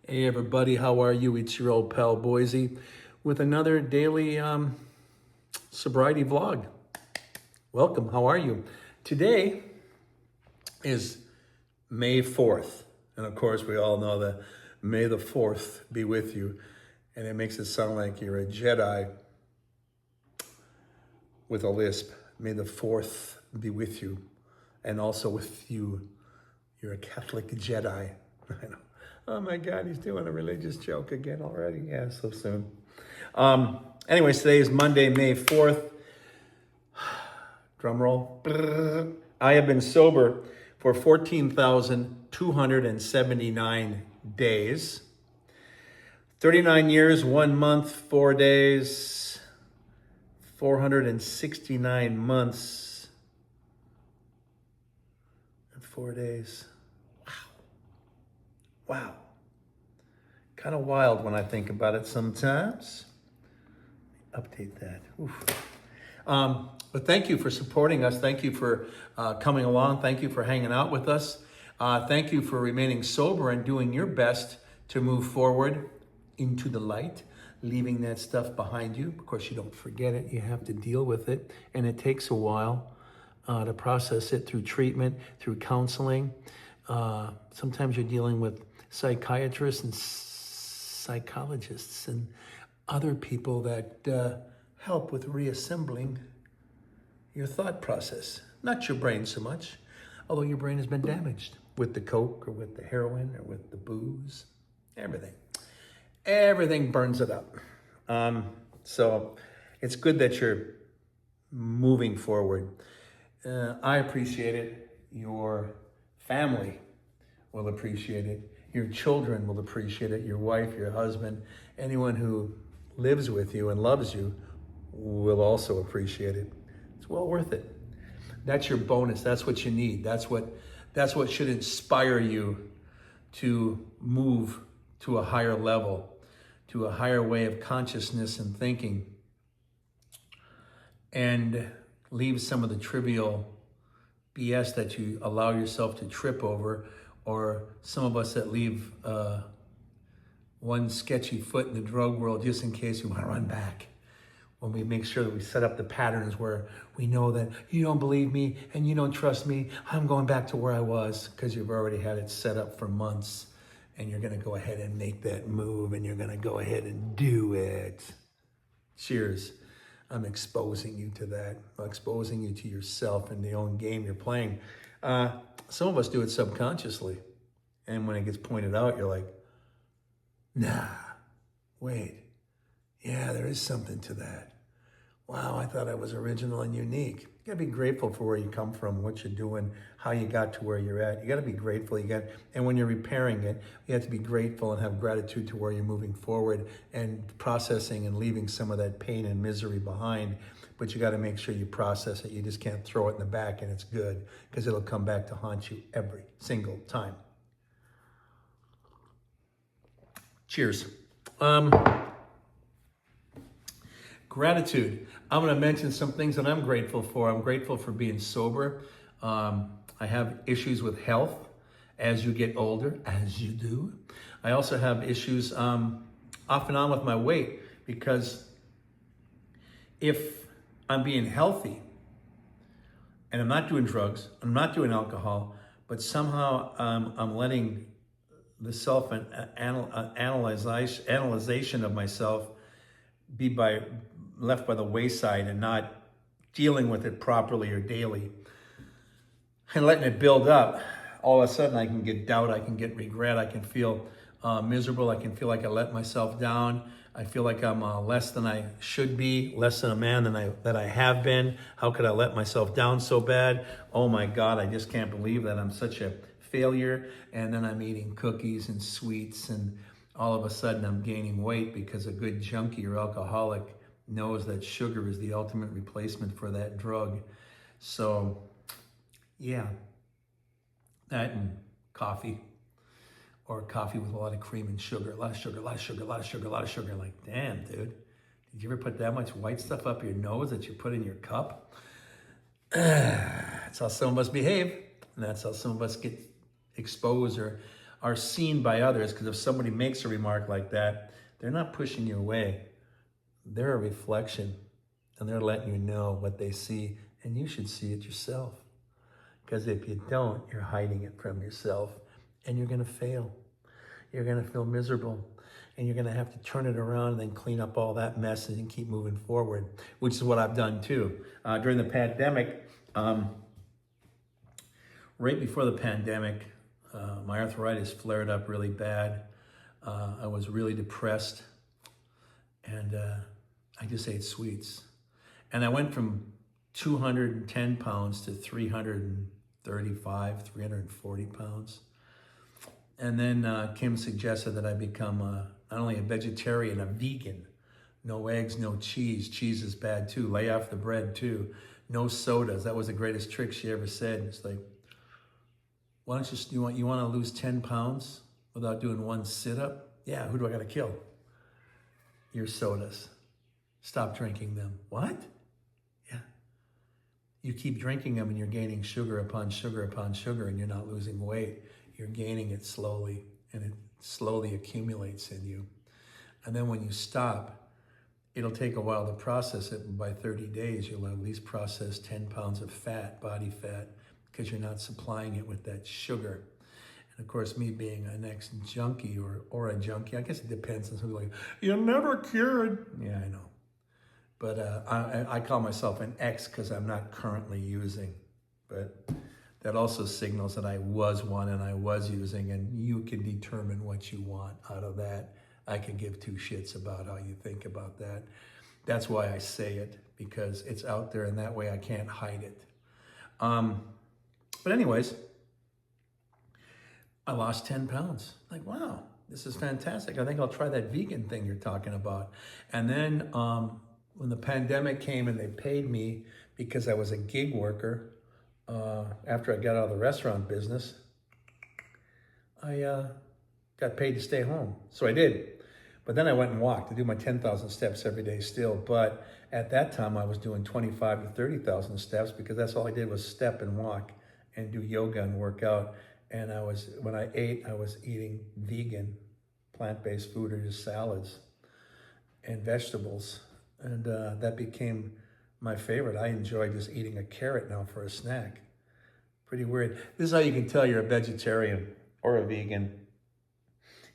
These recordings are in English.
Hey everybody, how are you? It's your old pal Boise with another daily sobriety vlog. Welcome, how are you? Today is May 4th. And of course, we all know that May the 4th be with you. And it makes it sound like you're a Jedi with a lisp. May the 4th be with you. And also with you. You're a Catholic Jedi. I know. Oh my God, he's doing a religious joke again already. Yeah, so soon. Anyways, today is Monday, May 4th. Drum roll. I have been sober for 14,279 days. 39 years, 1 month, 4 days, 469 months, and 4 days. Wow. Kind of wild when I think about it sometimes. Update that. But thank you for supporting us. Thank you for coming along. Thank you for hanging out with us. Thank you for remaining sober and doing your best to move forward into the light, leaving that stuff behind you. Of course, you don't forget it. You have to deal with it. And it takes a while to process it through treatment, through counseling. Sometimes you're dealing with psychiatrists and psychologists and other people that help with reassembling your thought process. Not your brain so much, although your brain has been damaged with the coke or with the heroin or with the booze, everything. Everything burns it up. So it's good that you're moving forward. I appreciate it. Your family will appreciate it. Your children will appreciate it. Your wife, your husband, anyone who lives with you and loves you will also appreciate it. It's well worth it. That's your bonus. That's what you need. That's what should inspire you to move to a higher level, to a higher way of consciousness and thinking, and leave some of the trivial BS that you allow yourself to trip over, or some of us that leave one sketchy foot in the drug world just in case we want to run back. When we make sure that we set up the patterns where we know that you don't believe me and you don't trust me, I'm going back to where I was, because you've already had it set up for months and you're going to go ahead and make that move and you're going to go ahead and do it. Cheers. I'm exposing you to that. I'm exposing you to yourself and the own game you're playing. Some of us do it subconsciously. And when it gets pointed out, you're like, nah, wait. Yeah, there is something to that. Wow, I thought I was original and unique. You gotta be grateful for where you come from, what you're doing, how you got to where you're at. You gotta be grateful. And when you're repairing it, you have to be grateful and have gratitude to where you're moving forward and processing and leaving some of that pain and misery behind. But you gotta make sure you process it. You just can't throw it in the back and it's good, because it'll come back to haunt you every single time. Cheers. Gratitude. I'm going to mention some things that I'm grateful for. I'm grateful for being sober. I have issues with health as you get older, as you do. I also have issues off and on with my weight, because if I'm being healthy and I'm not doing drugs, I'm not doing alcohol, but somehow I'm letting the self-analyzation of myself be left by the wayside and not dealing with it properly or daily and letting it build up, all of a sudden I can get doubt, I can get regret, I can feel miserable, I can feel like I let myself down, I feel like I'm less than I should be, less than a man that I have been. How could I let myself down so bad? Oh my God, I just can't believe that I'm such a failure. And then I'm eating cookies and sweets, and all of a sudden I'm gaining weight, because a good junkie or alcoholic knows that sugar is the ultimate replacement for that drug. So yeah, that and coffee, or coffee with a lot of cream and sugar, a lot of sugar, a lot of sugar, a lot of sugar, a lot of sugar. Like, damn, dude, did you ever put that much white stuff up your nose that you put in your cup? That's how some of us behave, and that's how some of us get exposed or are seen by others, because if somebody makes a remark like that, they're not pushing you away. They're a reflection, and they're letting you know what they see, and you should see it yourself. Because if you don't, you're hiding it from yourself, and you're going to fail. You're going to feel miserable, and you're going to have to turn it around and then clean up all that mess and keep moving forward, which is what I've done too. During the pandemic, right before the pandemic, my arthritis flared up really bad. I was really depressed, and I just ate sweets. And I went from 210 pounds to 335, 340 pounds. And then Kim suggested that I become not only a vegetarian, a vegan. No eggs, no cheese. Cheese is bad too. Lay off the bread too. No sodas. That was the greatest trick she ever said. It's like, why don't you want to lose 10 pounds without doing one sit-up? Yeah, who do I got to kill? Your sodas. Stop drinking them. What? Yeah. You keep drinking them and you're gaining sugar upon sugar upon sugar, and you're not losing weight. You're gaining it slowly, and it slowly accumulates in you. And then when you stop, it'll take a while to process it, and by 30 days, you'll at least process 10 pounds of fat, body fat, because you're not supplying it with that sugar. And of course, me being an ex-junkie or a junkie, I guess it depends on something like, you're never cured. Yeah, I know. But I call myself an ex because I'm not currently using. But that also signals that I was one and I was using, and you can determine what you want out of that. I can give two shits about how you think about that. That's why I say it, because it's out there, and that way I can't hide it. But anyways, I lost 10 pounds. Like, wow, this is fantastic. I think I'll try that vegan thing you're talking about. And then when the pandemic came and they paid me because I was a gig worker, after I got out of the restaurant business, I got paid to stay home. So I did. But then I went and walked. I do my 10,000 steps every day still. But at that time, I was doing 25 to 30,000 steps, because that's all I did was step and walk and do yoga and work out. And when I ate, I was eating vegan, plant-based food, or just salads and vegetables. And that became my favorite. I enjoy just eating a carrot now for a snack. Pretty weird. This is how you can tell you're a vegetarian or a vegan.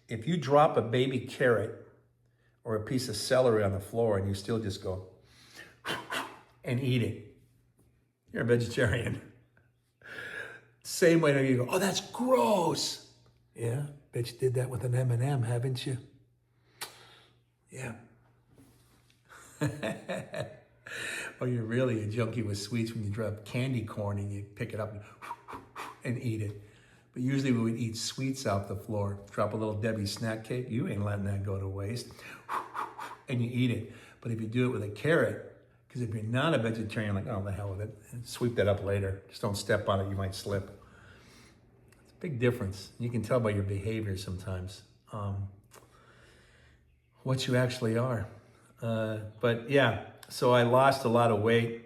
If you drop a baby carrot or a piece of celery on the floor and you still just go and eat it, you're a vegetarian. Same way that you go, oh, that's gross. Yeah, bet you did that with an M&M, haven't you? Yeah. Or you're really a junkie with sweets when you drop candy corn and you pick it up and eat it. But usually we would eat sweets off the floor. Drop a little Debbie snack cake, you ain't letting that go to waste. And you eat it. But if you do it with a carrot, because if you're not a vegetarian, like, oh, the hell with it, and sweep that up later. Just don't step on it, you might slip. It's a big difference. You can tell by your behavior sometimes what you actually are. But yeah, so I lost a lot of weight.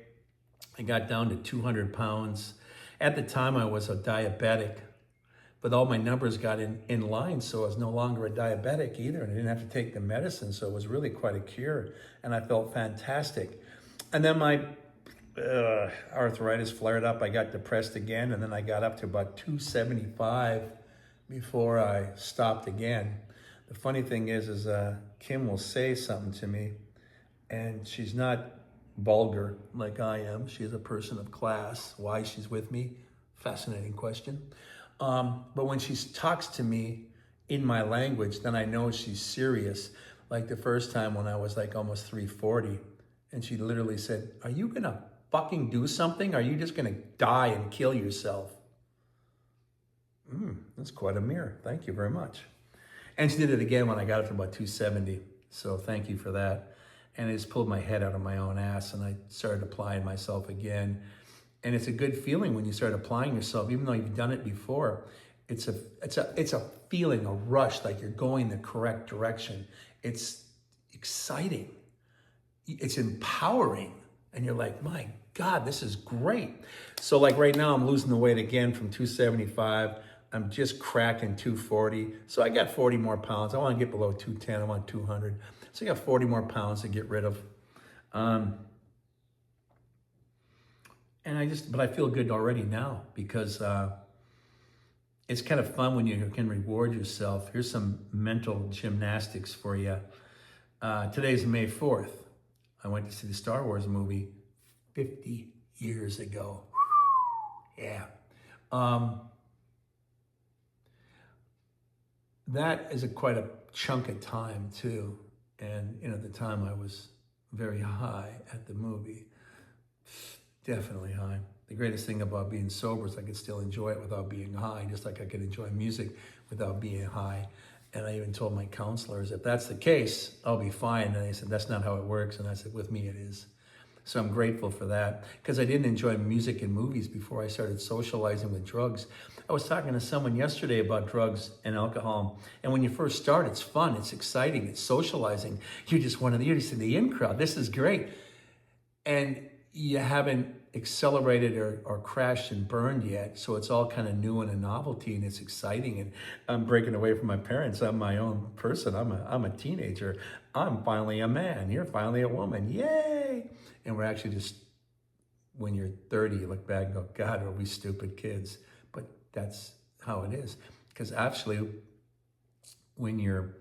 I got down to 200 pounds. At the time, I was a diabetic, but all my numbers got in line, so I was no longer a diabetic either, and I didn't have to take the medicine, so it was really quite a cure, and I felt fantastic. And then my arthritis flared up. I got depressed again, and then I got up to about 275 before I stopped again. The funny thing is Kim will say something to me, and she's not vulgar like I am. She's a person of class. Why she's with me? Fascinating question. But when she talks to me in my language, then I know she's serious. Like the first time when I was like almost 340, and she literally said, are you gonna fucking do something? Are you just gonna die and kill yourself? That's quite a mirror. Thank you very much. And she did it again when I got up to about 270. So thank you for that. And I just pulled my head out of my own ass, and I started applying myself again. And it's a good feeling when you start applying yourself, even though you've done it before. It's a feeling, a rush, like you're going the correct direction. It's exciting. It's empowering. And you're like, my God, this is great. So like right now, I'm losing the weight again from 275. I'm just cracking 240. So I got 40 more pounds. I want to get below 210. I want 200. So I got 40 more pounds to get rid of. But I feel good already now because it's kind of fun when you can reward yourself. Here's some mental gymnastics for you. Today's May 4th. I went to see the Star Wars movie 50 years ago. Yeah. That is quite a chunk of time too. And at the time I was very high at the movie. Definitely high. The greatest thing about being sober is I could still enjoy it without being high, just like I could enjoy music without being high. And I even told my counselors, if that's the case, I'll be fine. And they said, that's not how it works. And I said, with me it is. So I'm grateful for that because I didn't enjoy music and movies before I started socializing with drugs. I was talking to someone yesterday about drugs and alcohol. And when you first start, it's fun, it's exciting, it's socializing. You're just you're just in the in crowd. This is great. And you haven't accelerated or crashed and burned yet. So it's all kind of new and a novelty and it's exciting. And I'm breaking away from my parents. I'm my own person. I'm a teenager. I'm finally a man. You're finally a woman. Yay! And we're actually just, when you're 30, you look back and go, God, are we stupid kids? But that's how it is. Because actually, when you're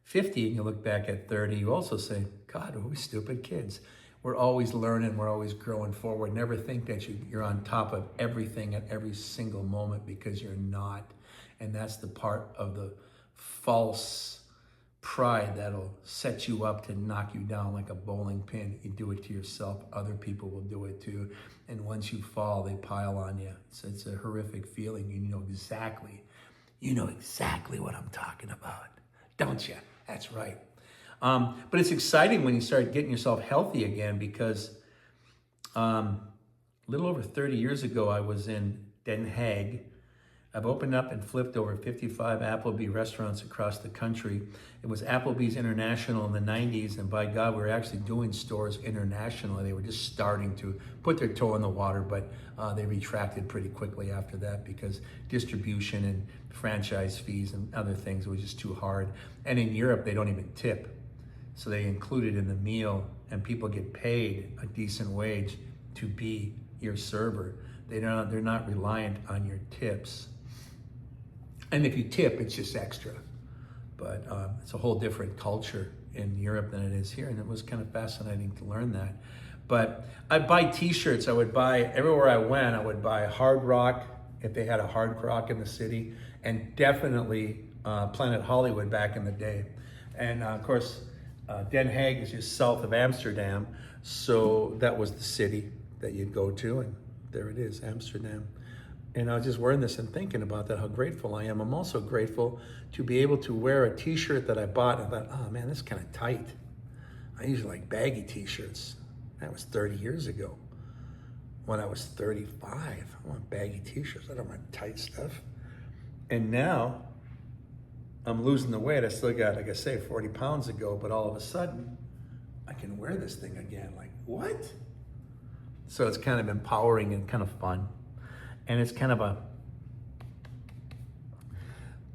50 and you look back at 30, you also say, God, are we stupid kids? We're always learning, we're always growing forward. Never think that you're on top of everything at every single moment because you're not. And that's the part of the false pride that'll set you up to knock you down like a bowling pin. You do it to yourself, other people will do it too. And once you fall, they pile on you. So it's a horrific feeling. You know exactly what I'm talking about, don't you? That's right. But it's exciting when you start getting yourself healthy again because a little over 30 years ago, I was in Den Haag. I've opened up and flipped over 55 Applebee restaurants across the country. It was Applebee's International in the 90s, and by God, we were actually doing stores internationally. They were just starting to put their toe in the water, but they retracted pretty quickly after that because distribution and franchise fees and other things was just too hard. And in Europe, they don't even tip. So they include it in the meal, and people get paid a decent wage to be your server. They're not reliant on your tips. And if you tip, it's just extra. But it's a whole different culture in Europe than it is here, and it was kind of fascinating to learn that. But I'd buy t-shirts. I would buy, everywhere I went, I would buy Hard Rock, if they had a Hard Rock in the city, and definitely Planet Hollywood back in the day. And of course, Den Haag is just south of Amsterdam, so that was the city that you'd go to, and there it is, Amsterdam. And I was just wearing this and thinking about that, how grateful I am. I'm also grateful to be able to wear a t-shirt that I bought, and I thought, oh man, this is kind of tight. I usually like baggy t-shirts. That was 30 years ago. When I was 35, I want baggy t-shirts. I don't want tight stuff. And now, I'm losing the weight. I still got, like I say, 40 pounds ago, but all of a sudden, I can wear this thing again. Like, what? So it's kind of empowering and kind of fun. And it's kind of a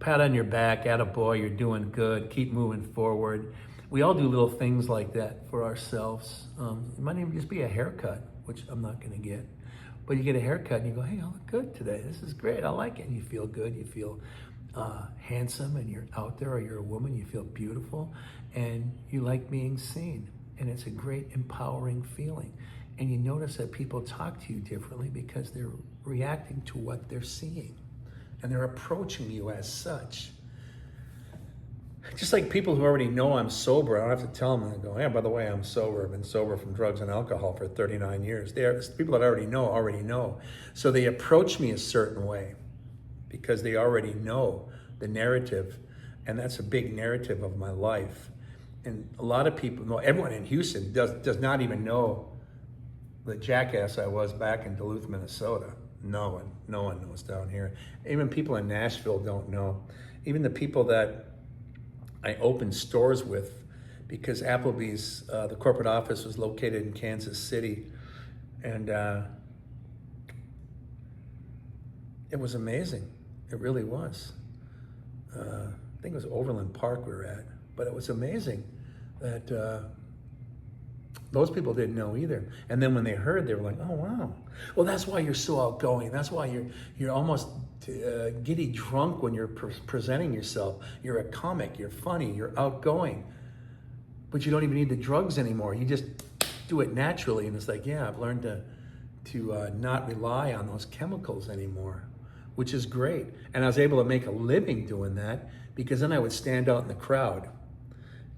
pat on your back, attaboy, you're doing good, keep moving forward. We all do little things like that for ourselves. It might even just be a haircut, which I'm not gonna get. But you get a haircut and you go, hey, I look good today. This is great, I like it. And you feel good, you feel handsome, and you're out there, or you're a woman, you feel beautiful, and you like being seen. And it's a great empowering feeling. And you notice that people talk to you differently because they're reacting to what they're seeing. And they're approaching you as such. Just like people who already know I'm sober, I don't have to tell them, I go, yeah, by the way, I'm sober. I've been sober from drugs and alcohol for 39 years. People that already know. So they approach me a certain way because they already know the narrative. And that's a big narrative of my life. And a lot of people know, everyone in Houston does not even know the jackass I was back in Duluth, Minnesota. No one knows down here. Even people in Nashville don't know. Even the people that I opened stores with, because Applebee's, the corporate office was located in Kansas City. And it was amazing. It really was. I think it was Overland Park we were at, but it was amazing that those people didn't know either. And then when they heard, they were like, "Oh wow! Well, that's why you're so outgoing. That's why you're almost giddy drunk when you're presenting yourself. You're a comic. You're funny. You're outgoing, but you don't even need the drugs anymore. You just do it naturally." And it's like, yeah, I've learned to not rely on those chemicals anymore, which is great. And I was able to make a living doing that because then I would stand out in the crowd.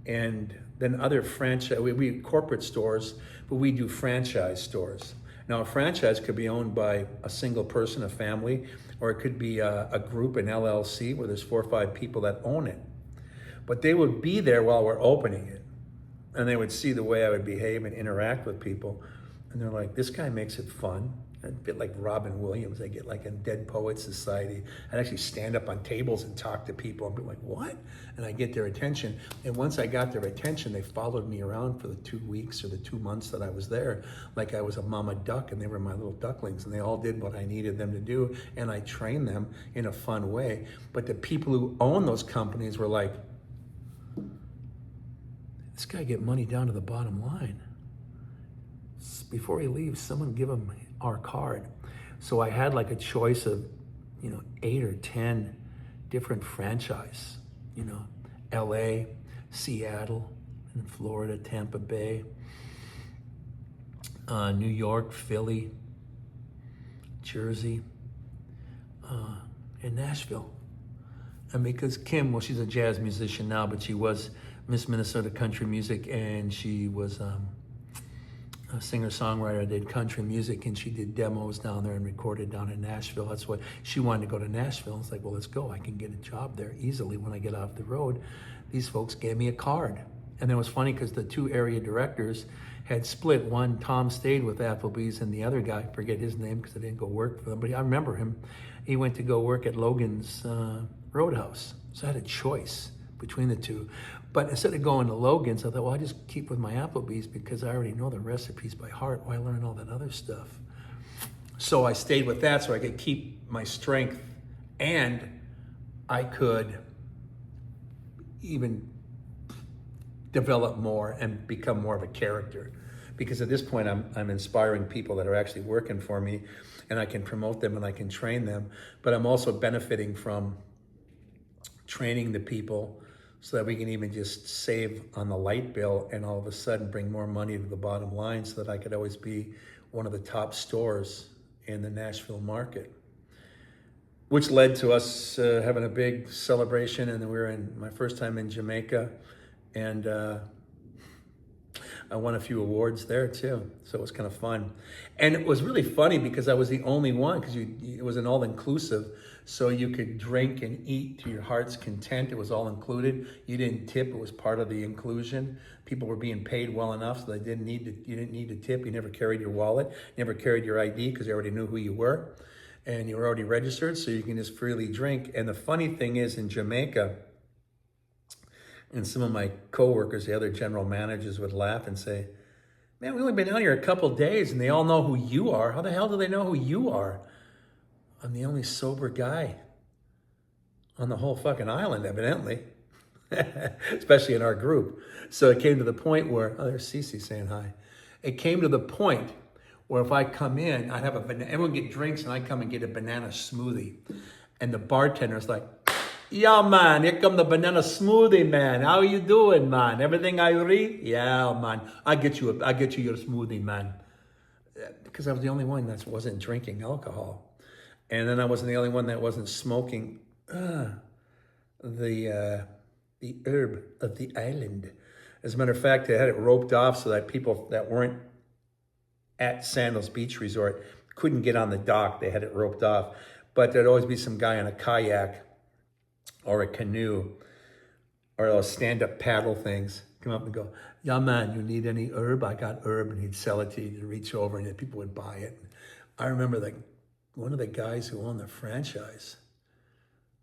And then other franchise, we corporate stores, but we do franchise stores. Now a franchise could be owned by a single person, a family, or it could be a group, an LLC, where there's 4 or 5 people that own it. But they would be there while we're opening it. And they would see the way I would behave and interact with people. And they're like, this guy makes it fun. A bit like Robin Williams. I get like in Dead Poets Society. I'd actually stand up on tables and talk to people and be like, what? And I get their attention. And once I got their attention, they followed me around for the 2 weeks or the 2 months that I was there, like I was a mama duck and they were my little ducklings and they all did what I needed them to do. And I trained them in a fun way. But the people who own those companies were like, this guy get money down to the bottom line. Before he leaves, someone give him our card. So I had like a choice of, 8 or 10 different franchise, LA, Seattle, in Florida, Tampa Bay, New York, Philly, Jersey, and Nashville. And because Kim, well, she's a jazz musician now, but she was Miss Minnesota Country Music, and she was a singer-songwriter, did country music, and she did demos down there and recorded down in Nashville. That's why she wanted to go to Nashville. It's like, well, let's go. I can get a job there easily when I get off the road. These folks gave me a card. And it was funny because the 2 area directors had split. One, Tom stayed with Applebee's, and the other guy, I forget his name because I didn't go work for them, but I remember him. He went to go work at Logan's Roadhouse. So I had a choice between the 2. But instead of going to Logan's, I thought, well, I just keep with my Applebee's because I already know the recipes by heart. Why learn all that other stuff? So I stayed with that so I could keep my strength and I could even develop more and become more of a character. Because at this point, I'm inspiring people that are actually working for me, and I can promote them and I can train them. But I'm also benefiting from training the people so that we can even just save on the light bill and all of a sudden bring more money to the bottom line so that I could always be one of the top stores in the Nashville market. Which led to us having a big celebration, and we were in my first time in Jamaica, and I won a few awards there too, so it was kind of fun. And it was really funny because I was the only one, because it was an all-inclusive, so you could drink and eat to your heart's content. It was all included. You didn't tip. It was part of the inclusion. People were being paid well enough so you didn't need to tip. You never carried your wallet, never carried your ID because they already knew who you were, and you were already registered, so you can just freely drink. And the funny thing is, in Jamaica, and some of my coworkers, the other general managers, would laugh and say, man, we've only been out here a couple days and they all know who you are. How the hell do they know who you are? I'm the only sober guy on the whole fucking island, evidently, especially in our group. So it came to the point where, oh, there's Cece saying hi. It came to the point where if I come in, I'd have everyone get drinks and I come and get a banana smoothie. And the bartender's like, yeah, man, here come the banana smoothie, man. How you doing, man? Everything I read? Yeah, man. I get you your smoothie, man. Because I was the only one that wasn't drinking alcohol. And then I wasn't the only one that wasn't smoking the herb of the island. As a matter of fact, they had it roped off so that people that weren't at Sandals Beach Resort couldn't get on the dock. They had it roped off. But there'd always be some guy on a kayak or a canoe or those stand-up paddle things come up and go, yeah, man, you need any herb? I got herb. And he'd sell it to you. You'd reach over and people would buy it. I remember one of the guys who owned the franchise,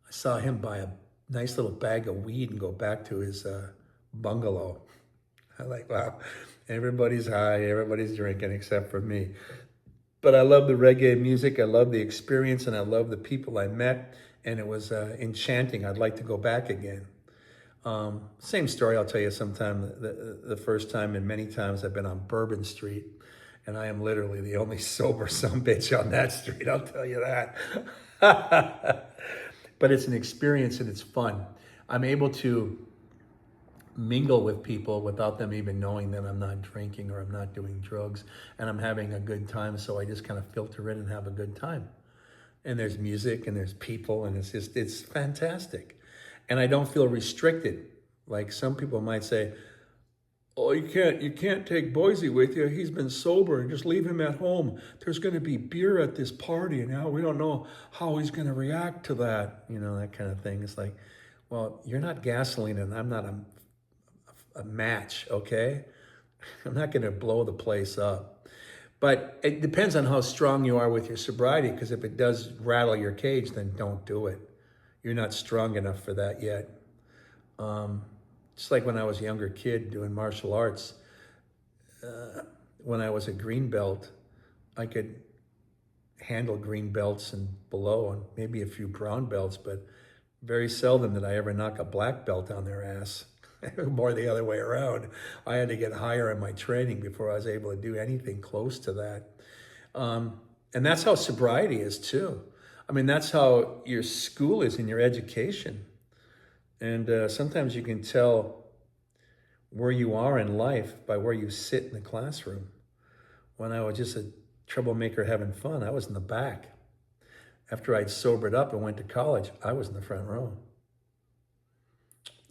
I saw him buy a nice little bag of weed and go back to his bungalow. I'm like, wow, everybody's high, everybody's drinking except for me. But I love the reggae music, I love the experience, and I love the people I met. and it was enchanting. I'd like to go back again. Same story I'll tell you sometime. The first time and many times I've been on Bourbon Street, and I am literally the only sober sumbitch on that street, I'll tell you that. But it's an experience and it's fun. I'm able to mingle with people without them even knowing that I'm not drinking or I'm not doing drugs, and I'm having a good time, so I just kind of filter in and have a good time. And there's music and there's people, and it's fantastic. And I don't feel restricted. Like some people might say, oh, you can't take Boise with you. He's been sober. Just leave him at home. There's going to be beer at this party, and now we don't know how he's going to react to that. You know, that kind of thing. It's like, well, you're not gasoline, and I'm not a match, okay? I'm not going to blow the place up. But it depends on how strong you are with your sobriety, because if it does rattle your cage, then don't do it. You're not strong enough for that yet. Just like when I was a younger kid doing martial arts, when I was a green belt, I could handle green belts and below and maybe a few brown belts, but very seldom did I ever knock a black belt on their ass. More the other way around. I had to get higher in my training before I was able to do anything close to that. And that's how sobriety is too. I mean, that's how your school is in your education. And sometimes you can tell where you are in life by where you sit in the classroom. When I was just a troublemaker having fun, I was in the back. After I'd sobered up and went to college, I was in the front row.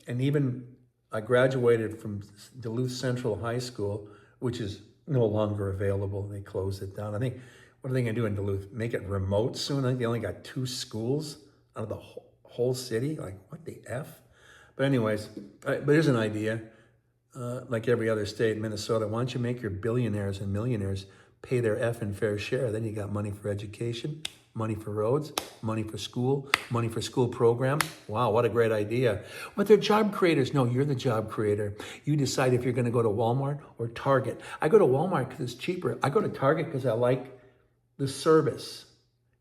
And even I graduated from Duluth Central High School, which is no longer available. They closed it down. I think, what are they going to do in Duluth? Make it remote soon? I think they only got 2 schools out of the whole city. Like, what the F? But anyways, but here's an idea. Like every other state in Minnesota, why don't you make your billionaires and millionaires pay their effing fair share? Then you got money for education, money for roads, money for school program. Wow, what a great idea. But they're job creators. No, you're the job creator. You decide if you're going to go to Walmart or Target. I go to Walmart because it's cheaper. I go to Target because I like the service.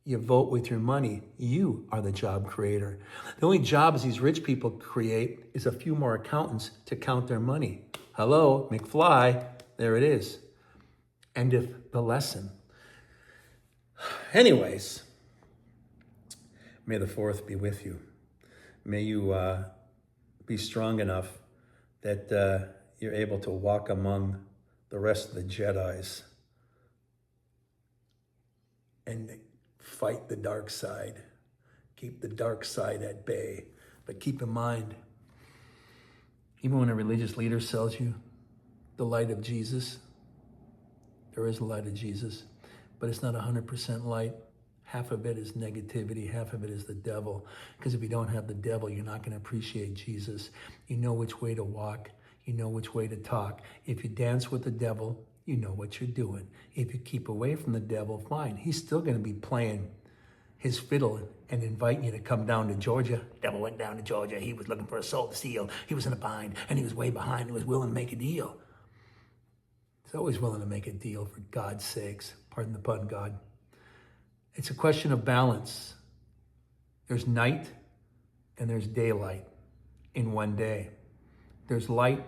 You vote with your money. You are the job creator. The only jobs these rich people create is a few more accountants to count their money. Hello, McFly. There it is. End of the lesson. Anyways, may the 4th be with you. May you be strong enough that you're able to walk among the rest of the Jedis and fight the dark side. Keep the dark side at bay. But keep in mind, even when a religious leader sells you the light of Jesus, there is a light of Jesus, but it's not 100% light. Half of it is negativity, half of it is the devil. Because if you don't have the devil, you're not going to appreciate Jesus. You know which way to walk. You know which way to talk. If you dance with the devil, you know what you're doing. If you keep away from the devil, fine. He's still going to be playing his fiddle and inviting you to come down to Georgia. The devil went down to Georgia. He was looking for a soul to steal. He was in a bind, and he was way behind. He was willing to make a deal. He's always willing to make a deal, for God's sakes. Pardon the pun, God. It's a question of balance. There's night and there's daylight in one day. There's light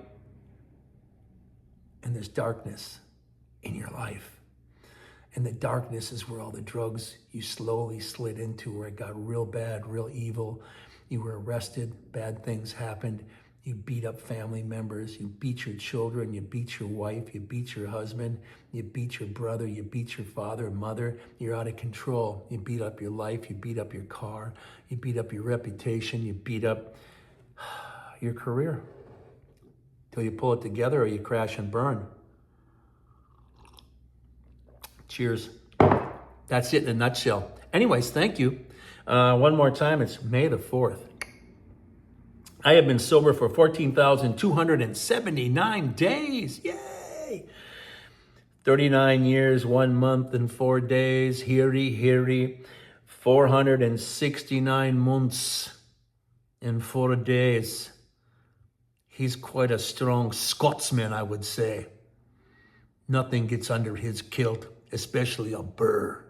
and there's darkness in your life. And the darkness is where all the drugs you slowly slid into, where it got real bad, real evil. You were arrested, bad things happened. You beat up family members, you beat your children, you beat your wife, you beat your husband, you beat your brother, you beat your father and mother. You're out of control. You beat up your life, you beat up your car, you beat up your reputation, you beat up your career. Till you pull it together or you crash and burn. Cheers. That's it in a nutshell. Anyways, thank you. One more time, it's May the 4th. I have been sober for 14,279 days. Yay! 39 years, 1 month, and 4 days. Hiri. 469 months and 4 days. He's quite a strong Scotsman, I would say. Nothing gets under his kilt, especially a burr.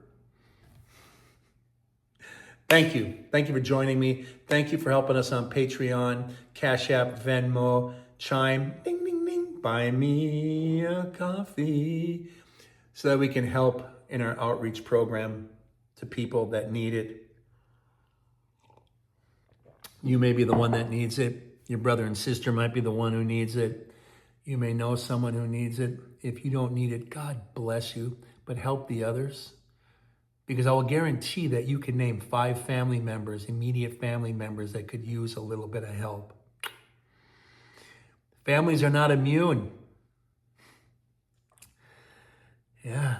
Thank you. Thank you for joining me. Thank you for helping us on Patreon, Cash App, Venmo, Chime, ding, ding, ding, buy me a coffee, so that we can help in our outreach program to people that need it. You may be the one that needs it. Your brother and sister might be the one who needs it. You may know someone who needs it. If you don't need it, God bless you, but help the others. Because I will guarantee that you can name 5 family members, immediate family members, that could use a little bit of help. Families are not immune. Yeah,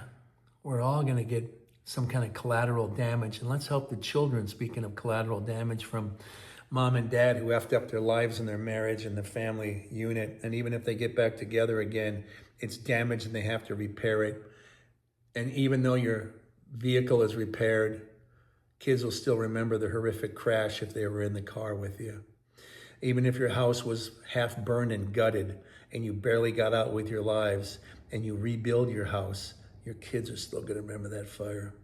we're all going to get some kind of collateral damage. And let's help the children, speaking of collateral damage, from mom and dad who effed up their lives and their marriage and the family unit. And even if they get back together again, it's damaged and they have to repair it. And even though your vehicle is repaired, kids will still remember the horrific crash if they were in the car with you. Even if your house was half burned and gutted and you barely got out with your lives and you rebuild your house, your kids are still going to remember that fire.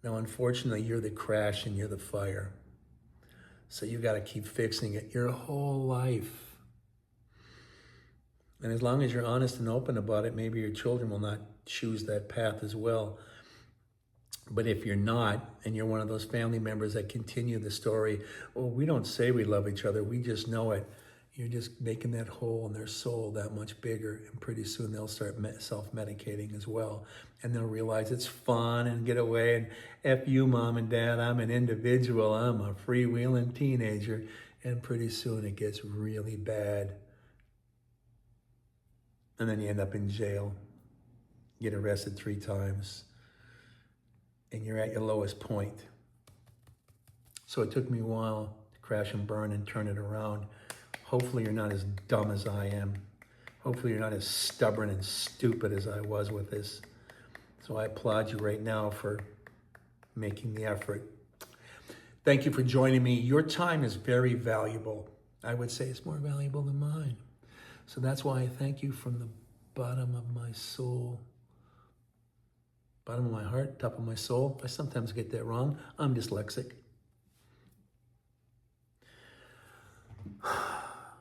Now, unfortunately, you're the crash and you're the fire. So you got to keep fixing it your whole life. And as long as you're honest and open about it, maybe your children will not choose that path as well. But if you're not, and you're one of those family members that continue the story, well, we don't say we love each other, we just know it. You're just making that hole in their soul that much bigger, and pretty soon they'll start self-medicating as well. And they'll realize it's fun and get away, and F you, mom and dad, I'm an individual, I'm a freewheeling teenager, and pretty soon it gets really bad. And then you end up in jail, get arrested 3 times, and you're at your lowest point. So it took me a while to crash and burn and turn it around. Hopefully you're not as dumb as I am. Hopefully you're not as stubborn and stupid as I was with this. So I applaud you right now for making the effort. Thank you for joining me. Your time is very valuable. I would say it's more valuable than mine. So that's why I thank you from the bottom of my soul. Bottom of my heart, top of my soul. I sometimes get that wrong. I'm dyslexic.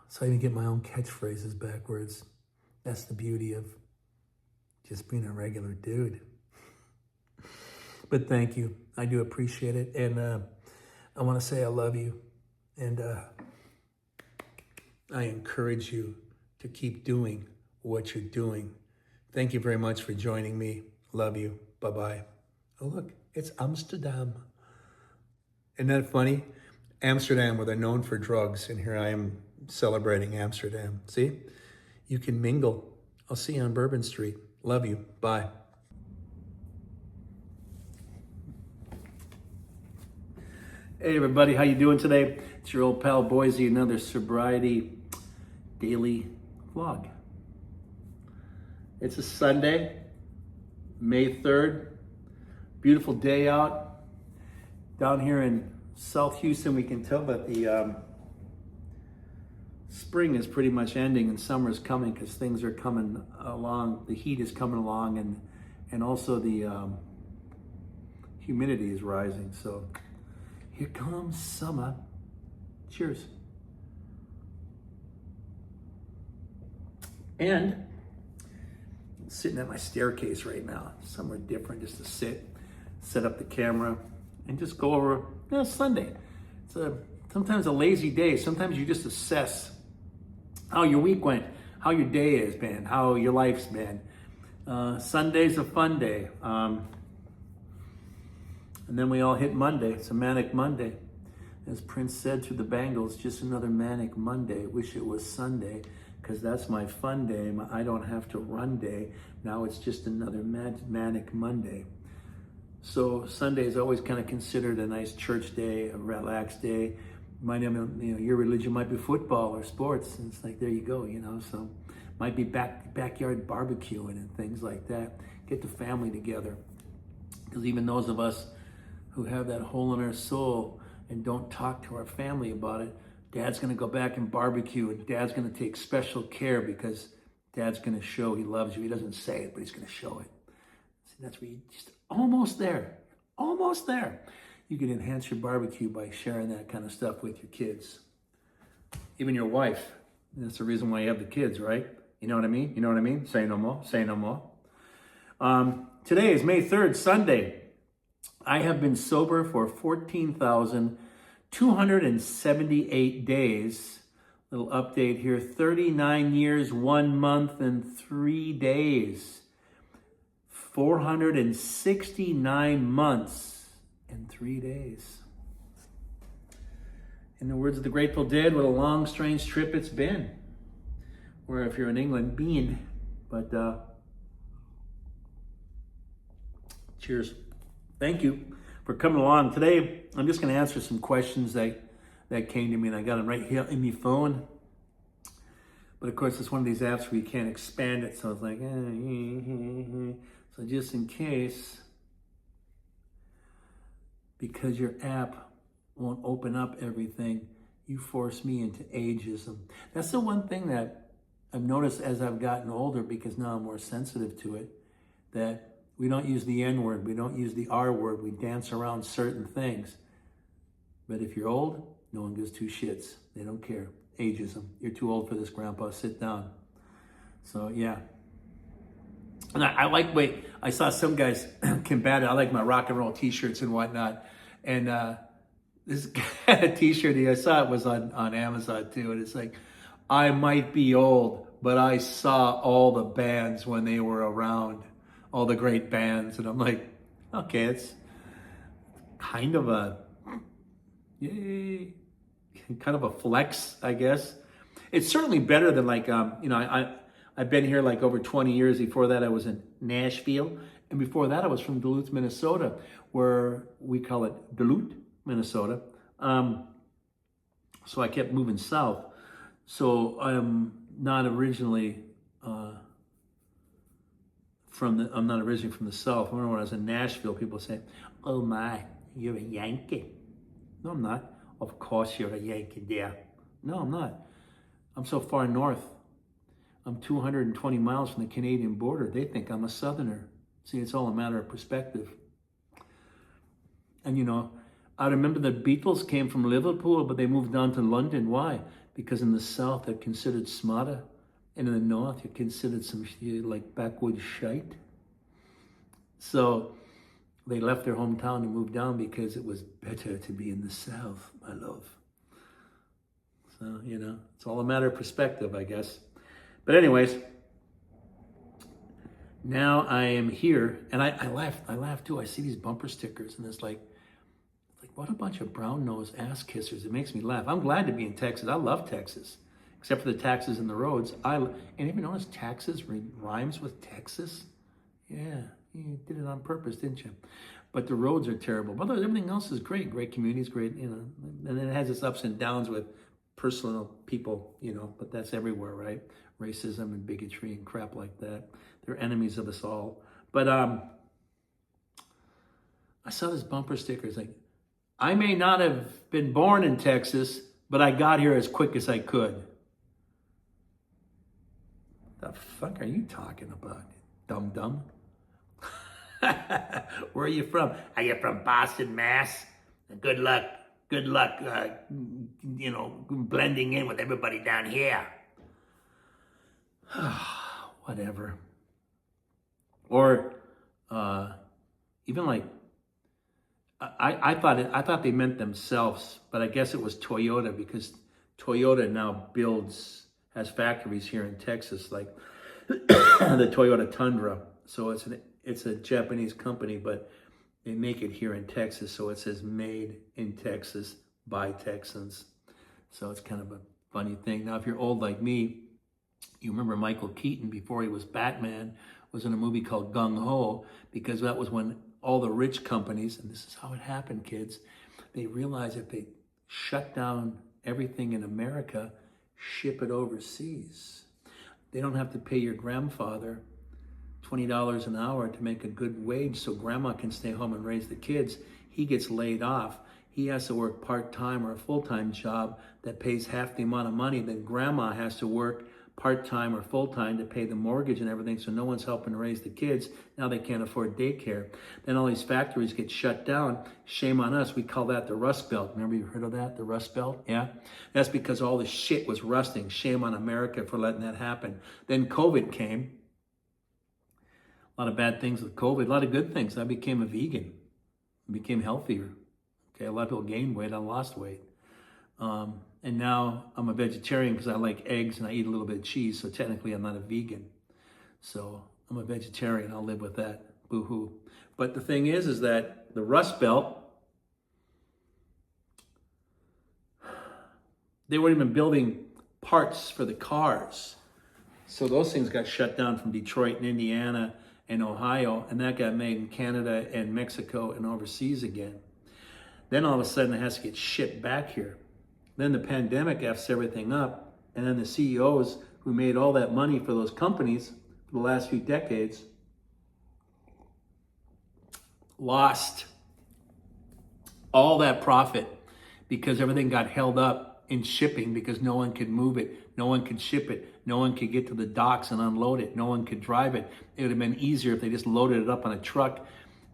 So I even get my own catchphrases backwards. That's the beauty of just being a regular dude. But thank you. I do appreciate it. And I want to say I love you. And I encourage you to keep doing what you're doing. Thank you very much for joining me. Love you. Bye-bye. Oh, look, it's Amsterdam. Isn't that funny? Amsterdam, where they're known for drugs, and here I am celebrating Amsterdam. See? You can mingle. I'll see you on Bourbon Street. Love you. Bye. Hey, everybody. How you doing today? It's your old pal, Boise, another sobriety daily vlog. It's a Sunday, May 3rd. Beautiful day out. Down here in South Houston, we can tell that the spring is pretty much ending and summer is coming, because things are coming along. The heat is coming along, and also the humidity is rising. So here comes summer. Cheers. And I'm sitting at my staircase right now, somewhere different, just to set up the camera, and just go over. Sunday. It's sometimes a lazy day. Sometimes you just assess how your week went, how your day is, man, how your life's been. Sunday's a fun day. And then we all hit Monday. It's a manic Monday. As Prince said through the Bangles, just another manic Monday. Wish it was Sunday, because that's my fun day. I don't have to run day. Now it's just another manic Monday. So Sunday is always kind of considered a nice church day, a relaxed day. Your religion might be football or sports. And it's like, there you go, so might be backyard barbecuing and things like that. Get the family together. Because even those of us who have that hole in our soul and don't talk to our family about it, Dad's going to go back and barbecue, and Dad's going to take special care, because Dad's going to show he loves you. He doesn't say it, but he's going to show it. See, that's where you just almost there. You can enhance your barbecue by sharing that kind of stuff with your kids. Even your wife. That's the reason why you have the kids, right? You know what I mean? You know what I mean? Say no more. Say no more. Today is May 3rd, Sunday. I have been sober for 14,278 days. Little update here. 39 years, 1 month, and 3 days. 469 months and 3 days. In the words of the Grateful Dead, what a long, strange trip it's been. Or if you're in England, been. But cheers. Thank you for coming along. Today, I'm just going to answer some questions that came to me, and I got them right here in my phone. But of course, it's one of these apps where you can't expand it, so it's like, so just in case, because your app won't open up everything, you force me into ageism. That's the one thing that I've noticed as I've gotten older, because now I'm more sensitive to it, that we don't use the N word, we don't use the R word, we dance around certain things. But if you're old, no one gives two shits. They don't care. Ageism. You're too old for this, Grandpa. Sit down. So, yeah. And I like, I saw some guys combat it. I like my rock and roll t-shirts and whatnot. And this guy had a t-shirt, I saw it was on Amazon too. And it's like, I might be old, but I saw all the bands when they were around. All the great bands. And I'm like, okay, it's kind of a, yay, kind of a flex, I guess. It's certainly better than like, I've been here like over 20 years. Before that, I was in Nashville. And before that, I was from Duluth, Minnesota, where we call it Duluth, Minnesota. So I kept moving south. So I'm not originally from the South. I remember when I was in Nashville, people say, "Oh my, you're a Yankee." No, I'm not. Of course you're a Yankee, dear. No, I'm not. I'm so far north. I'm 220 miles from the Canadian border. They think I'm a Southerner. See, it's all a matter of perspective. And I remember the Beatles came from Liverpool, but they moved down to London. Why? Because in the South, they're considered smarter. And in the North, you're considered some like backwoods shite. So they left their hometown and moved down because it was better to be in the South, my love. So, it's all a matter of perspective, I guess. But anyways, now I am here, and I laugh too. I see these bumper stickers, and it's like, what a bunch of brown-nosed ass kissers. It makes me laugh. I'm glad to be in Texas. I love Texas, except for the taxes and the roads. And even notice taxes rhymes with Texas? Yeah, you did it on purpose, didn't you? But the roads are terrible. But everything else is great. Great communities, great, and then it has its ups and downs with personal people, but that's everywhere, right? Racism and bigotry and crap like that. They're enemies of us all. But I saw this bumper sticker. It's like, I may not have been born in Texas, but I got here as quick as I could. The fuck are you talking about, dum-dum? Where are you from? Are you from Boston, Mass? Good luck, blending in with everybody down here. Whatever. Or even like, I thought they meant themselves, but I guess it was Toyota, because Toyota now has factories here in Texas, like the Toyota Tundra. So it's a Japanese company, but they make it here in Texas. So it says made in Texas by Texans. So it's kind of a funny thing. Now, if you're old like me, you remember Michael Keaton, before he was Batman, was in a movie called Gung Ho, because that was when all the rich companies, and this is how it happened, kids, they realized if they shut down everything in America, ship it overseas, they don't have to pay your grandfather $20 an hour to make a good wage so grandma can stay home and raise the kids. He gets laid off. He has to work part-time or a full-time job that pays half the amount of money. Then grandma has to work part-time or full-time to pay the mortgage and everything, so no one's helping to raise the kids. Now they can't afford daycare. Then all these factories get shut down. Shame on us. We call that the Rust Belt. Remember, you heard of that, the Rust Belt? Yeah? That's because all the shit was rusting. Shame on America for letting that happen. Then COVID came. A lot of bad things with COVID, a lot of good things. I became a vegan, became healthier. Okay, a lot of people gained weight, I lost weight. And now I'm a vegetarian because I like eggs and I eat a little bit of cheese, so technically I'm not a vegan. So I'm a vegetarian, I'll live with that, boo-hoo. But the thing is that the Rust Belt, they weren't even building parts for the cars. So those things got shut down from Detroit and Indiana and Ohio, and that got made in Canada and Mexico and overseas again. Then all of a sudden it has to get shipped back here. Then the pandemic F's everything up, and then the CEOs who made all that money for those companies for the last few decades lost all that profit because everything got held up in shipping because no one could move it, no one could ship it, no one could get to the docks and unload it, no one could drive it. It would have been easier if they just loaded it up on a truck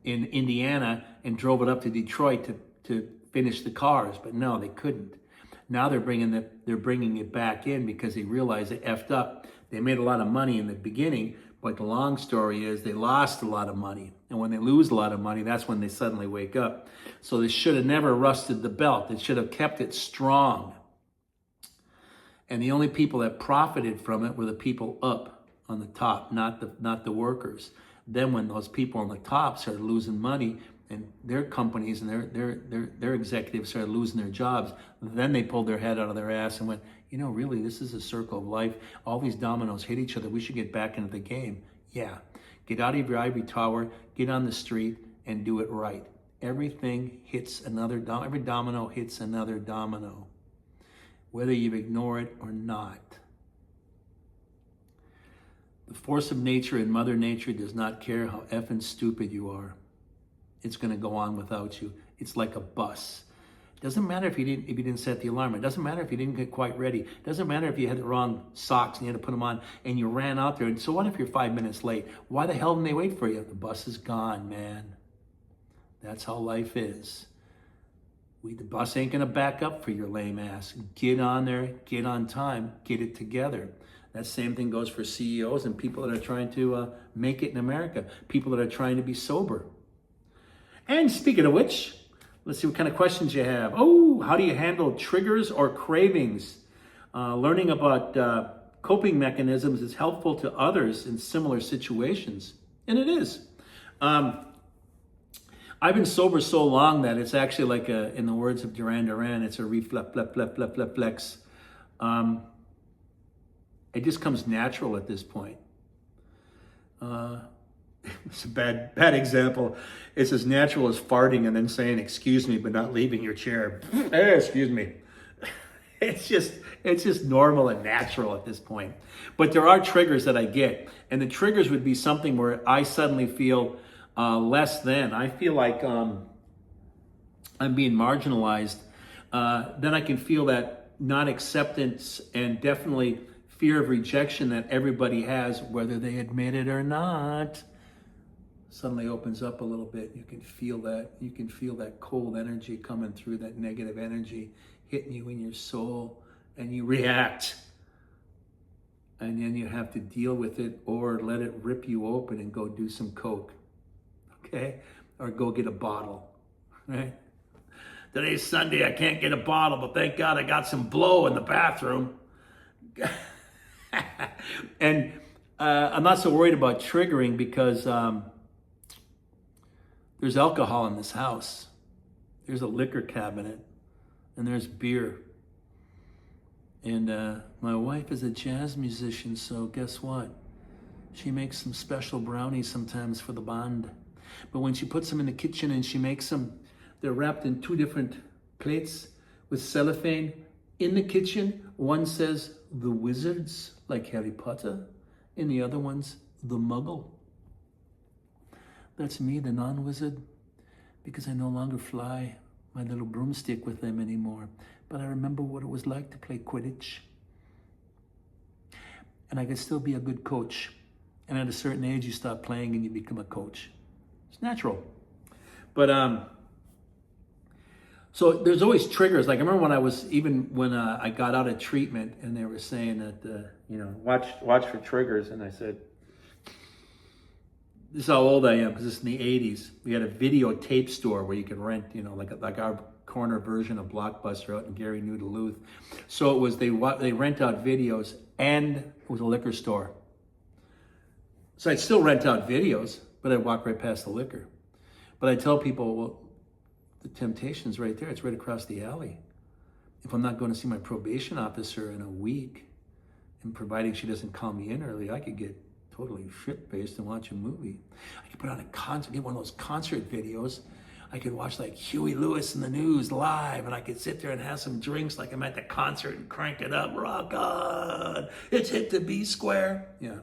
in Indiana and drove it up to Detroit to finish the cars, but no, they couldn't. Now they're bringing it back in because they realize they effed up. They made a lot of money in the beginning, but the long story is they lost a lot of money. And when they lose a lot of money, that's when they suddenly wake up. So they should have never rusted the belt. They should have kept it strong. And the only people that profited from it were the people up on the top, not the workers. Then when those people on the top started losing money, and their companies and their executives started losing their jobs, then they pulled their head out of their ass and went, you know, really, this is a circle of life. All these dominoes hit each other. We should get back into the game. Yeah, get out of your ivory tower, get on the street, and do it right. Everything hits another domino. Every domino hits another domino, whether you ignore it or not. The force of nature and Mother Nature does not care how effing stupid you are. It's going to go on without you. It's like a bus. It doesn't matter if you didn't set the alarm. It doesn't matter if you didn't get quite ready. It doesn't matter if you had the wrong socks and you had to put them on and you ran out there. And so what if you're 5 minutes late? Why the hell didn't they wait for you? The bus is gone, man. That's how life is. The bus ain't going to back up for your lame ass. Get on there, get on time, get it together. That same thing goes for CEOs and people that are trying to make it in America. People that are trying to be sober. And speaking of which, let's see what kind of questions you have. Oh, how do you handle triggers or cravings? Learning about coping mechanisms is helpful to others in similar situations. And it is. I've been sober so long that it's actually like in the words of Duran Duran, it's a reflex. It just comes natural at this point. It's a bad example. It's as natural as farting and then saying, excuse me, but not leaving your chair. Hey, excuse me. It's just normal and natural at this point. But there are triggers that I get. And the triggers would be something where I suddenly feel less than. I feel like I'm being marginalized. Then I can feel that non-acceptance and definitely fear of rejection that everybody has, whether they admit it or not. Suddenly opens up a little bit. You can feel that. You can feel that cold energy coming through, that negative energy hitting you in your soul, and you react. And then you have to deal with it or let it rip you open and go do some coke. Okay? Or go get a bottle. Right? Today's Sunday, I can't get a bottle, but thank God I got some blow in the bathroom. And I'm not so worried about triggering because there's alcohol in this house. There's a liquor cabinet and there's beer. And my wife is a jazz musician, so guess what? She makes some special brownies sometimes for the band. But when she puts them in the kitchen and she makes them, they're wrapped in 2 different plates with cellophane. In the kitchen, one says the Wizards, like Harry Potter, and the other one's the Muggle. That's me, the non-wizard, because I no longer fly my little broomstick with them anymore. But I remember what it was like to play Quidditch. and I could still be a good coach. And at a certain age, you stop playing and you become a coach. It's natural. But so there's always triggers. Like I remember when I got out of treatment, and they were saying that watch for triggers, and I said, this is how old I am, because it's in the 80s. We had a videotape store where you could rent, like our corner version of Blockbuster out in Gary, New Duluth. So it was they rent out videos, and it was a liquor store. So I'd still rent out videos, but I'd walk right past the liquor. But I tell people, well, the Temptation's right there. It's right across the alley. If I'm not going to see my probation officer in a week, and providing she doesn't call me in early, I could get totally shit-faced and watch a movie. I could put on a concert, get one of those concert videos. I could watch like Huey Lewis in the News live, and I could sit there and have some drinks like I'm at the concert and crank it up. Rock on! It's hit the B square. Yeah.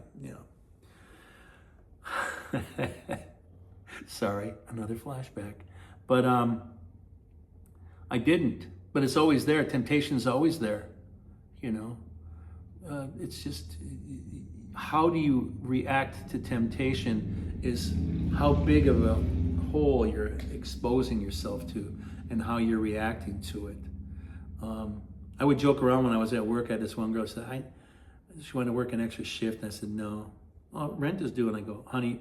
Sorry, another flashback. But I didn't. But it's always there. Temptation's always there. It's just, how do you react to temptation is how big of a hole you're exposing yourself to and how you're reacting to it. I would joke around when I was at work. I had this one girl said, she wanted to work an extra shift, and I said, no. Well, rent is due, and I go, honey,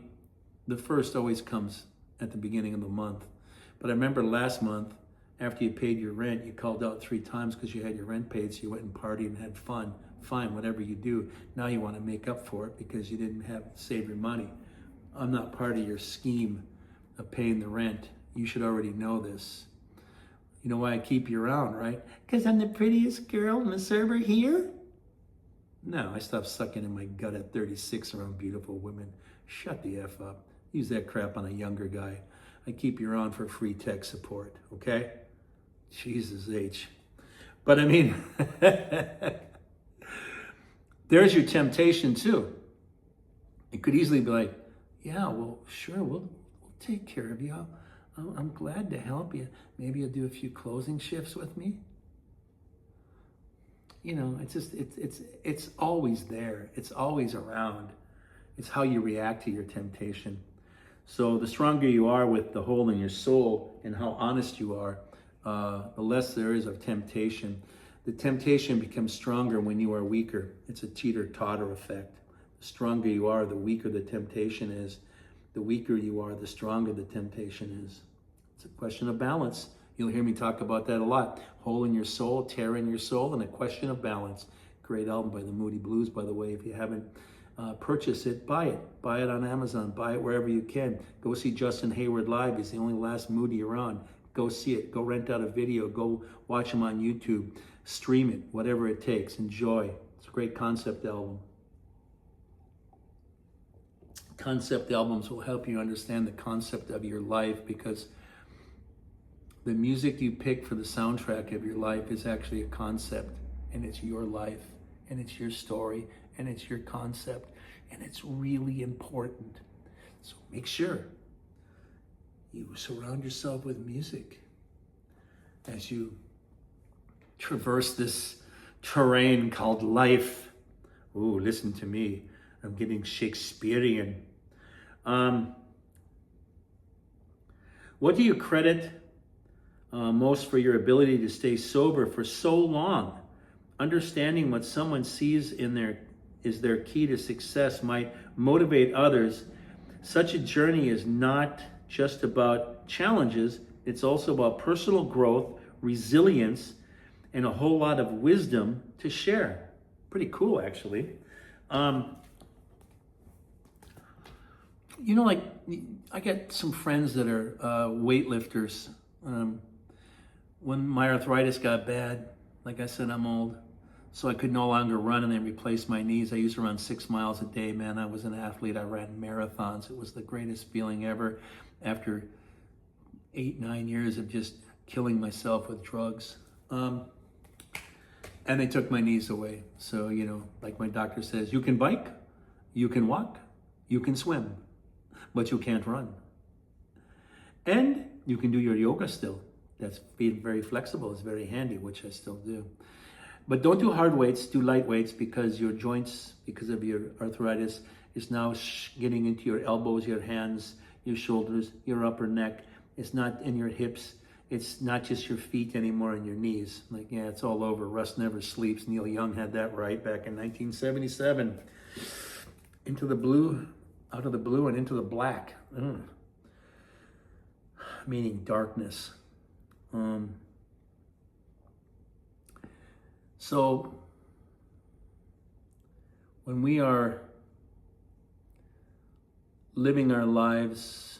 the first always comes at the beginning of the month. But I remember last month, after you paid your rent, you called out 3 times because you had your rent paid, so you went and partied and had fun. Fine, whatever you do. Now you want to make up for it because you didn't save your money. I'm not part of your scheme of paying the rent. You should already know this. You know why I keep you around, right? Because I'm the prettiest girl in the server here? No, I stopped sucking in my gut at 36 around beautiful women. Shut the F up. Use that crap on a younger guy. I keep you around for free tech support, okay? Jesus H. But I mean, there's your temptation too. It could easily be like, yeah, well, sure, we'll take care of you. I'm glad to help you. Maybe you'll do a few closing shifts with me. It's always there. It's always around. It's how you react to your temptation. So the stronger you are with the hole in your soul and how honest you are, the less there is of temptation. The temptation becomes stronger when you are weaker. It's a teeter-totter effect. The stronger you are, the weaker the temptation is. The weaker you are, the stronger the temptation is. It's a question of balance. You'll hear me talk about that a lot. Hole in your soul, tear in your soul, and a question of balance. Great album by the Moody Blues, by the way. If you haven't purchased it, buy it. Buy it on Amazon. Buy it wherever you can. Go see Justin Hayward live. He's the only last Moody around. Go see it. Go rent out a video. Go watch him on YouTube. Stream it. Whatever it takes. Enjoy. It's a great concept album. Concept albums will help you understand the concept of your life, because the music you pick for the soundtrack of your life is actually a concept, and it's your life, and it's your story, and it's your concept, and it's really important. So make sure you surround yourself with music as you traverse this terrain called life. Ooh, listen to me. I'm getting Shakespearean. What do you credit most for your ability to stay sober for so long? Understanding what someone sees is their key to success might motivate others. Such a journey is not just about challenges, it's also about personal growth, resilience, and a whole lot of wisdom to share. Pretty cool, actually. Like I get some friends that are weightlifters. When my arthritis got bad, like I said, I'm old, so I could no longer run, and they replaced my knees. I used to run 6 miles a day, man. I was an athlete. I ran marathons. It was the greatest feeling ever after 8-9 years of just killing myself with drugs. And they took my knees away. So, like my doctor says, you can bike, you can walk, you can swim, but you can't run. And you can do your yoga still. That's being very flexible. It's very handy, which I still do. But don't do hard weights, do light weights, because your joints, because of your arthritis, is now getting into your elbows, your hands, your shoulders, your upper neck. It's not in your hips. It's not just your feet anymore and your knees. Like, yeah, it's all over. Rust never sleeps. Neil Young had that right back in 1977. Into the blue, out of the blue and into the black. Meaning darkness. So when we are living our lives,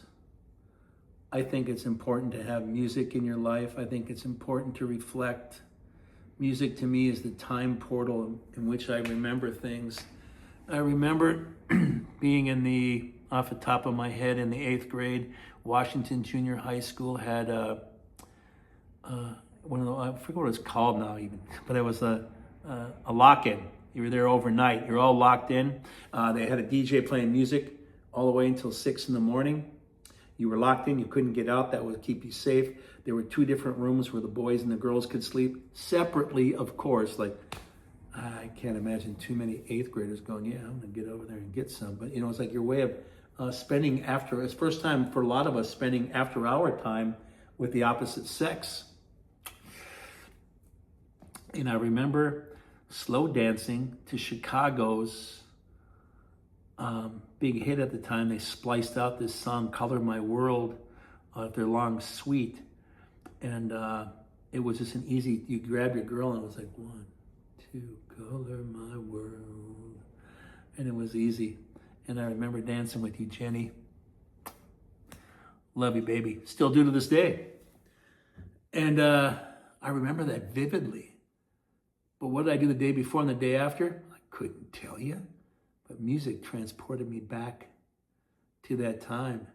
I think it's important to have music in your life. I think it's important to reflect. Music to me is the time portal in which I remember things. I remember being off the top of my head, in the 8th grade, Washington Junior High School had one of the, I forget what it was called now even, but it was a lock-in. You were there overnight. You're all locked in. They had a DJ playing music all the way until 6 in the morning. You were locked in. You couldn't get out. That would keep you safe. There were 2 different rooms where the boys and the girls could sleep separately, of course. Like, I can't imagine too many 8th graders going, yeah, I'm going to get over there and get some. But, it's like your way of spending after. It's first time for a lot of us spending after hour time with the opposite sex. And I remember slow dancing to Chicago's big hit at the time. They spliced out this song, Color My World, their long suite. And it was just an easy, you grab your girl and it was like, 1, 2, color my world. And it was easy. And I remember dancing with you, Jenny. Love you, baby. Still do to this day. And I remember that vividly. But what did I do the day before and the day after? I couldn't tell you. But music transported me back to that time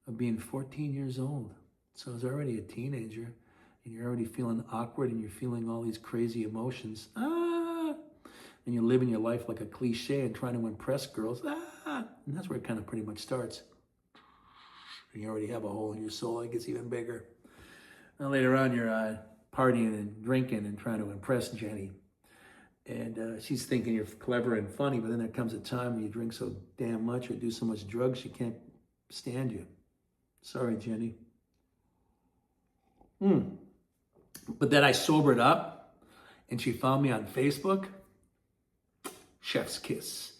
of being 14 years old. So I was already a teenager, and you're already feeling awkward, and you're feeling all these crazy emotions. And you're living your life like a cliche and trying to impress girls. And that's where it kind of pretty much starts. And you already have a hole in your soul. It gets even bigger. And later on, you're partying and drinking and trying to impress Jenny. And she's thinking you're clever and funny, but then there comes a time when you drink so damn much or do so much drugs, she can't stand you. Sorry, Jenny. But then I sobered up, and she found me on Facebook. Chef's kiss.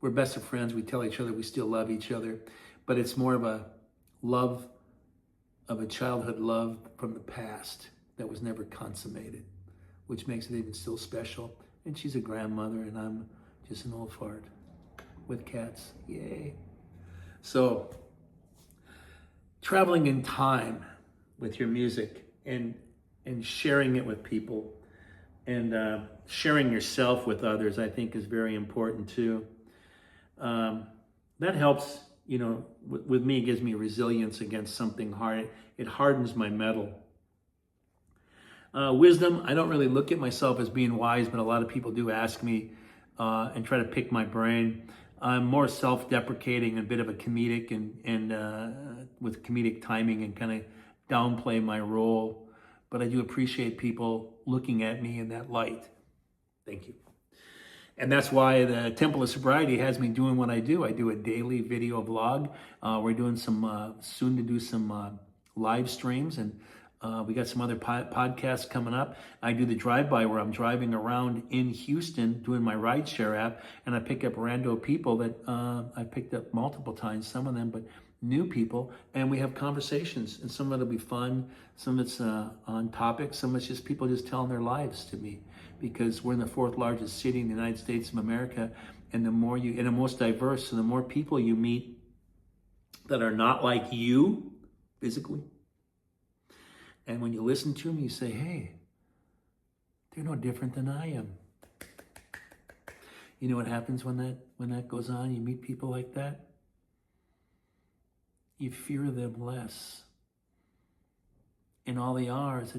We're best of friends. We tell each other we still love each other, but it's more of a love, of a childhood love from the past that was never consummated, which makes it even still special. And she's a grandmother, and I'm just an old fart with cats. Yay. So, traveling in time with your music and sharing it with people and sharing yourself with others, I think, is very important too. That helps, with me, it gives me resilience against something hard. It hardens my metal. Wisdom, I don't really look at myself as being wise, but a lot of people do ask me and try to pick my brain. I'm more self-deprecating, a bit of a comedic and with comedic timing, and kind of downplay my role. But I do appreciate people looking at me in that light. Thank you. And that's why the Temple of Sobriety has me doing what I do. I do a daily video vlog. We're doing soon to do some live streams, and we got some other podcasts coming up. I do the drive-by where I'm driving around in Houston doing my rideshare app, and I pick up rando people that I picked up multiple times, some of them, but new people, and we have conversations, and some of it'll be fun, some of it's on topic, some of it's just people just telling their lives to me, because we're in the 4th largest city in the United States of America, and the most diverse, so the more people you meet that are not like you physically, and when you listen to them, you say, hey, they're no different than I am. You know what happens when that goes on? You meet people like that? You fear them less. And all they are is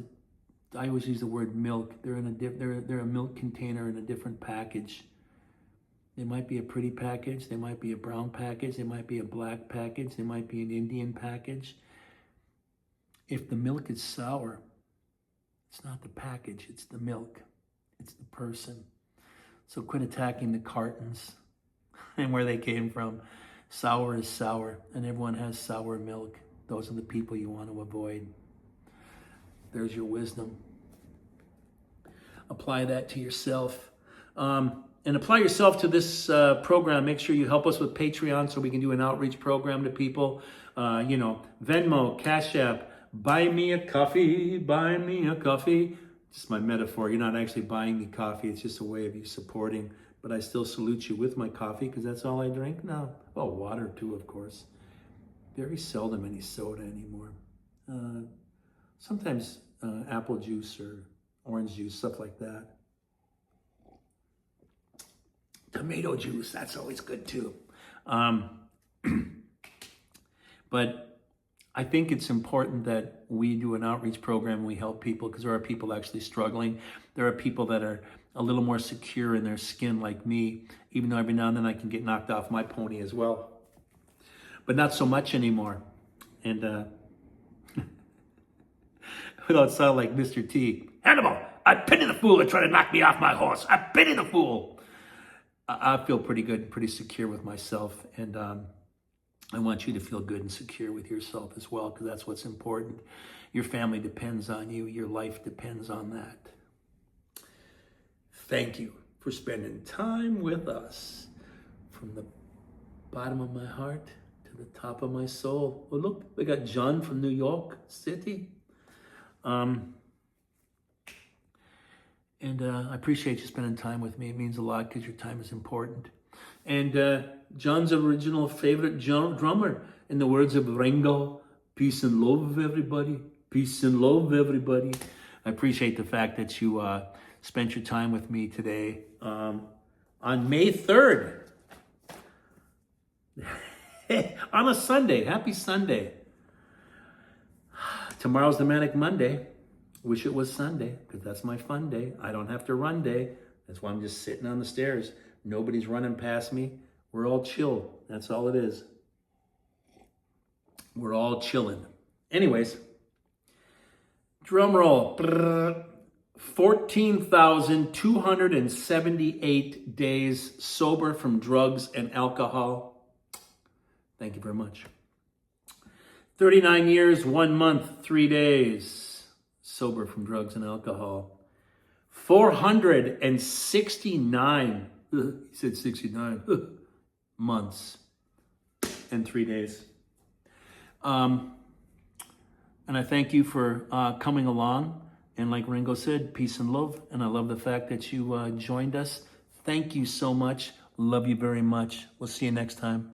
I always use the word milk. They're a milk container in a different package. They might be a pretty package. They might be a brown package. They might be a black package. They might be an Indian package. If the milk is sour, It's not the package, it's the milk. It's the person. So quit attacking the cartons and where they came from. Sour is sour, and everyone has sour milk. Those are the people you want to avoid. There's your wisdom. Apply that to yourself. And apply yourself to this program. Make sure you help us with Patreon so we can do an outreach program to people. Venmo, Cash App, buy me a coffee, buy me a coffee. Just my metaphor. You're not actually buying me coffee. It's just a way of you supporting. But I still salute you with my coffee because that's all I drink now. Oh, water too, of course. Very seldom any soda anymore. Sometimes apple juice or orange juice, stuff like that. Tomato juice, that's always good too. But I think it's important that we do an outreach program. We help people because there are people actually struggling. There are people that are a little more secure in their skin like me, even though every now and then I can get knocked off my pony as well. But not so much anymore. And without sound like Mr. T. Hannibal, I pity the fool that tried to knock me off my horse. I pity the fool. I feel pretty good, pretty secure with myself. And I want you to feel good and secure with yourself as well, because that's what's important. Your family depends on you. Your life depends on that. Thank you for spending time with us. From the bottom of my heart to the top of my soul. Oh, look, we got John from New York City. I appreciate you spending time with me. It means a lot because your time is important. And John's original favorite drummer, in the words of Ringo, peace and love, everybody. Peace and love, everybody. I appreciate the fact that you spent your time with me today on May 3rd. On a Sunday. Happy Sunday. Tomorrow's the Manic Monday. Wish it was Sunday, because that's my fun day. I don't have to run day. That's why I'm just sitting on the stairs. Nobody's running past me. We're all chill. That's all it is. We're all chilling. Anyways, drum roll. 14,278 days sober from drugs and alcohol. Thank you very much. 39 years, 1 month, 3 days sober from drugs and alcohol. 469, he said 69, months and 3 days. And I thank you for coming along. And like Ringo said, peace and love. And I love the fact that you joined us. Thank you so much. Love you very much. We'll see you next time.